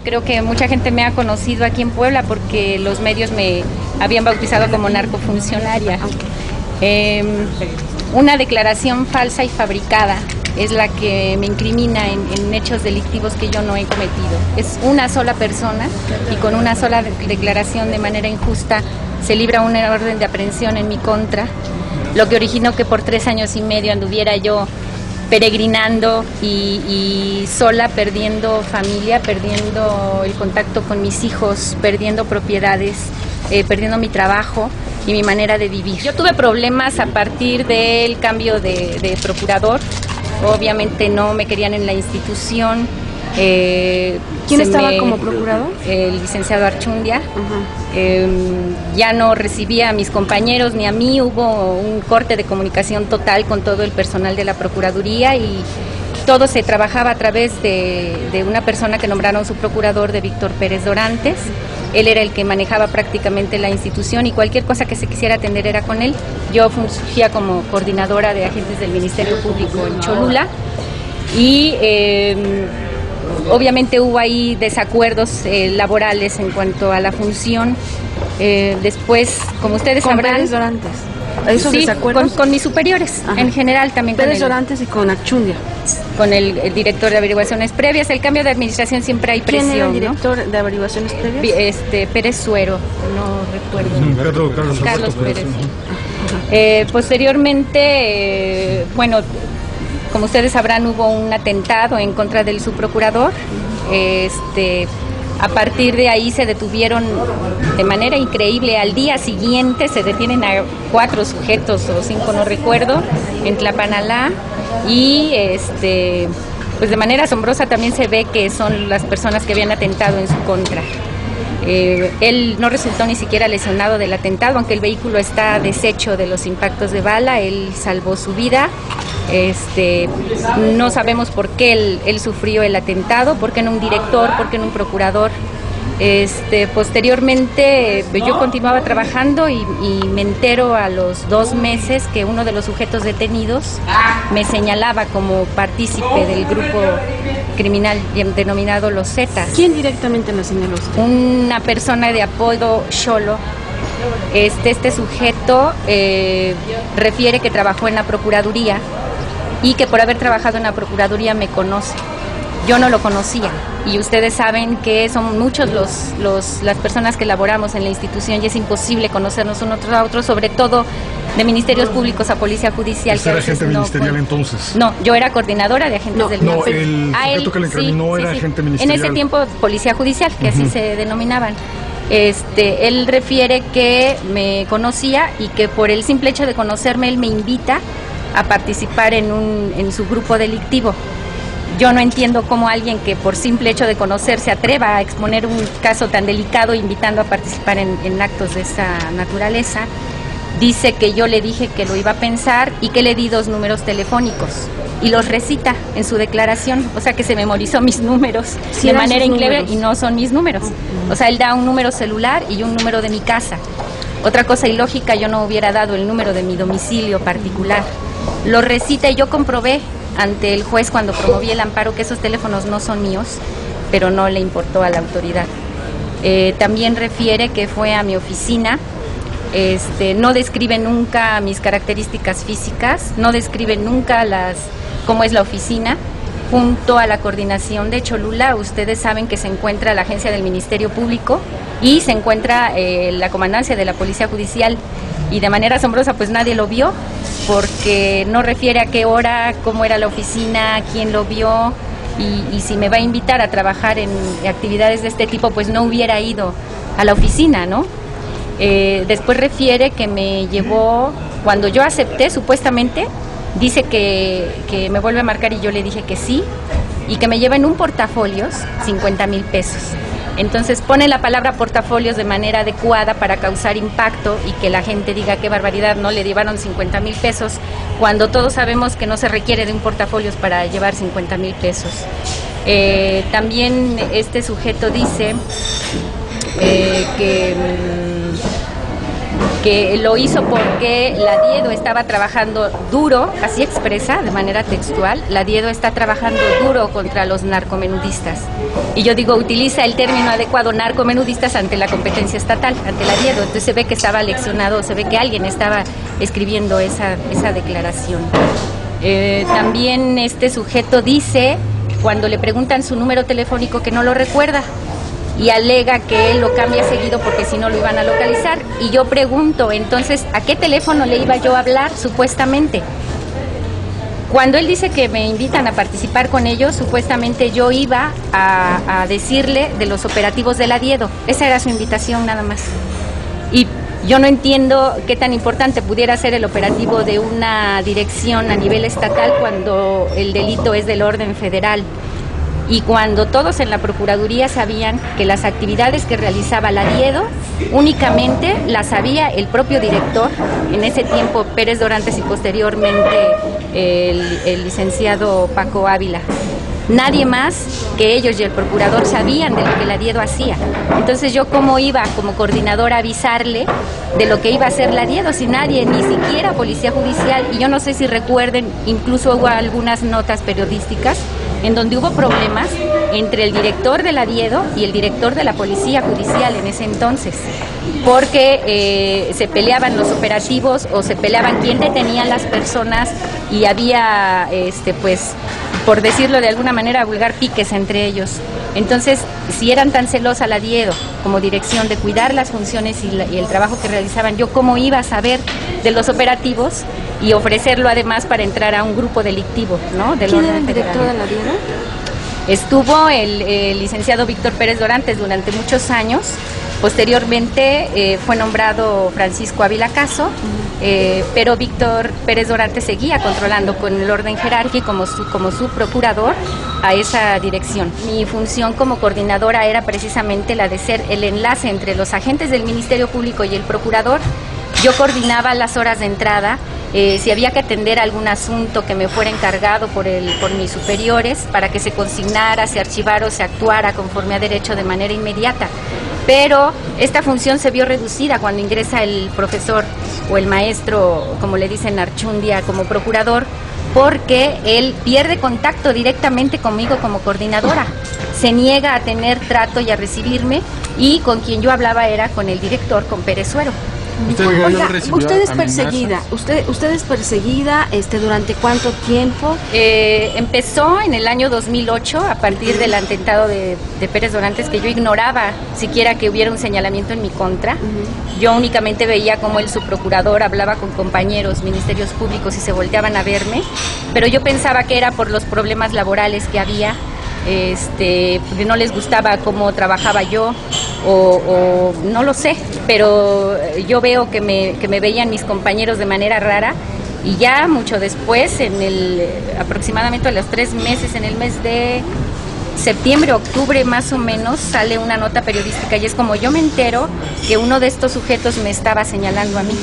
Creo que mucha gente me ha conocido aquí en Puebla porque los medios me habían bautizado como narcofuncionaria. Una declaración falsa y fabricada es la que me incrimina en hechos delictivos que yo no he cometido. Es una sola persona y con una sola declaración de manera injusta se libra una orden de aprehensión en mi contra, lo que originó que por 3 años y medio anduviera yo peregrinando y sola, perdiendo familia, perdiendo el contacto con mis hijos, perdiendo propiedades, perdiendo mi trabajo y mi manera de vivir. Yo tuve problemas a partir del cambio de procurador. Obviamente no me querían en la institución. ¿Quién estaba como procurador? El licenciado Archundia. Ya no recibía a mis compañeros ni a mí, hubo un corte de comunicación total con todo el personal de la Procuraduría y todo se trabajaba a través de una persona que nombraron su procurador, de Víctor Pérez Dorantes. Él era el que manejaba prácticamente la institución y cualquier cosa que se quisiera atender era con él. Yo fungía como coordinadora de agentes del Ministerio Público en Cholula y obviamente hubo ahí desacuerdos laborales en cuanto a la función. Después, como ustedes sabrán... Pérez Dorantes. ¿Esos sí, desacuerdos? Con mis superiores, ajá, en general también. Pérez Dorantes y con Archundia. Con el director de averiguaciones previas. El cambio de administración siempre hay presión. ¿Quién era el director de averiguaciones previas? Pérez Suero, no recuerdo. Carlos Pérez. Posteriormente, bueno, como ustedes sabrán, hubo un atentado en contra del subprocurador. A partir de ahí se detuvieron de manera increíble. Al día siguiente se detienen a 4 sujetos o 5, no recuerdo, en Tlapanalá y pues de manera asombrosa también se ve que son las personas que habían atentado en su contra. Él no resultó ni siquiera lesionado del atentado, aunque el vehículo está deshecho de los impactos de bala. Él salvó su vida. No sabemos por qué él sufrió el atentado, por qué no un director, por qué no un procurador. Posteriormente yo continuaba trabajando y me entero a los 2 meses que uno de los sujetos detenidos me señalaba como partícipe del grupo criminal denominado Los Zetas. ¿Quién directamente me señaló? Una persona de apodo Xolo. Este sujeto refiere que trabajó en la Procuraduría y que por haber trabajado en la Procuraduría me conoce. Yo no lo conocía y ustedes saben que son muchos las personas que laboramos en la institución y es imposible conocernos unos a otros, sobre todo de ministerios públicos a policía judicial. ¿Usted era agente ministerial entonces? No, yo era coordinadora de agentes del No, el sujeto que le incriminó era agente ministerial. En ese tiempo policía judicial, que así se denominaban. Él refiere que me conocía y que por el simple hecho de conocerme él me invita a participar en su grupo delictivo. Yo no entiendo cómo alguien que por simple hecho de conocer se atreva a exponer un caso tan delicado invitando a participar en actos de esa naturaleza. Dice que yo le dije que lo iba a pensar y que le di 2 números telefónicos y los recita en su declaración, o sea que se memorizó mis números de manera increíble y no son mis números. O sea, él da un número celular y un número de mi casa. Otra cosa ilógica, yo no hubiera dado el número de mi domicilio particular. Lo recita y yo comprobé ante el juez cuando promoví el amparo que esos teléfonos no son míos, pero no le importó a la autoridad. También refiere que fue a mi oficina. No describe nunca mis características físicas, no describe nunca cómo es la oficina. Junto a la coordinación de Cholula, ustedes saben que se encuentra la agencia del Ministerio Público y se encuentra la comandancia de la Policía Judicial, y de manera asombrosa pues nadie lo vio porque no refiere a qué hora, cómo era la oficina, quién lo vio y si me va a invitar a trabajar en actividades de este tipo pues no hubiera ido a la oficina, ¿no? Después refiere que me llevó, cuando yo acepté supuestamente, dice que me vuelve a marcar y yo le dije que sí y que me lleva en un portafolios 50,000 pesos. Entonces pone la palabra portafolios de manera adecuada para causar impacto y que la gente diga qué barbaridad, no le llevaron 50,000 pesos, cuando todos sabemos que no se requiere de un portafolios para llevar 50,000 pesos. También este sujeto dice que lo hizo porque la Diedo estaba trabajando duro, así expresa, de manera textual, la Diedo está trabajando duro contra los narcomenudistas. Y yo digo, utiliza el término adecuado, narcomenudistas, ante la competencia estatal, ante la Diedo. Entonces se ve que estaba leccionado, se ve que alguien estaba escribiendo esa declaración. También este sujeto dice, cuando le preguntan su número telefónico, que no lo recuerda, y alega que él lo cambia seguido porque si no lo iban a localizar. Y yo pregunto, entonces, ¿a qué teléfono le iba yo a hablar, supuestamente? Cuando él dice que me invitan a participar con ellos, supuestamente yo iba a decirle de los operativos de la Diedo. Esa era su invitación nada más. Y yo no entiendo qué tan importante pudiera ser el operativo de una dirección a nivel estatal cuando el delito es del orden federal. Y cuando todos en la Procuraduría sabían que las actividades que realizaba la Diedo únicamente las sabía el propio director, en ese tiempo Pérez Dorantes y posteriormente el licenciado Paco Ávila. Nadie más que ellos y el procurador sabían de lo que la Diedo hacía. Entonces yo cómo iba como coordinadora a avisarle de lo que iba a hacer la Diedo, si nadie, ni siquiera Policía Judicial, y yo no sé si recuerden, incluso hubo algunas notas periodísticas en donde hubo problemas entre el director de la Diedo y el director de la Policía Judicial en ese entonces, porque se peleaban los operativos o se peleaban quién detenía a las personas y había, pues, por decirlo de alguna manera vulgar, piques entre ellos. Entonces, si eran tan celosa la Diedo como dirección de cuidar las funciones y el trabajo que realizaban, yo cómo iba a saber de los operativos y ofrecerlo además para entrar a un grupo delictivo, ¿no? ¿Quién era el director de la Diedo? Estuvo el licenciado Víctor Pérez Dorantes durante muchos años. Posteriormente fue nombrado Francisco Ávila Caso, pero Víctor Pérez Dorantes seguía controlando con el orden jerárquico como su procurador a esa dirección. Mi función como coordinadora era precisamente la de ser el enlace entre los agentes del Ministerio Público y el procurador. Yo coordinaba las horas de entrada, si había que atender algún asunto que me fuera encargado por mis superiores para que se consignara, se archivara o se actuara conforme a derecho de manera inmediata. Pero esta función se vio reducida cuando ingresa el profesor o el maestro, como le dicen, Archundia, como procurador, porque él pierde contacto directamente conmigo como coordinadora. Se niega a tener trato y a recibirme, y con quien yo hablaba era con el director, con Pérez Suero. Oiga, usted es perseguida, usted es perseguida, ¿durante cuánto tiempo? Empezó en el año 2008, a partir del atentado de Pérez Dorantes, que yo ignoraba siquiera que hubiera un señalamiento en mi contra. Yo únicamente veía cómo el subprocurador hablaba con compañeros, ministerios públicos, y se volteaban a verme, pero yo pensaba que era por los problemas laborales que había, porque no les gustaba cómo trabajaba yo, o no lo sé, pero yo veo que me veían mis compañeros de manera rara, y ya mucho después, aproximadamente a los 3 meses, en el mes de septiembre, octubre más o menos, sale una nota periodística, y es como yo me entero que uno de estos sujetos me estaba señalando a mí.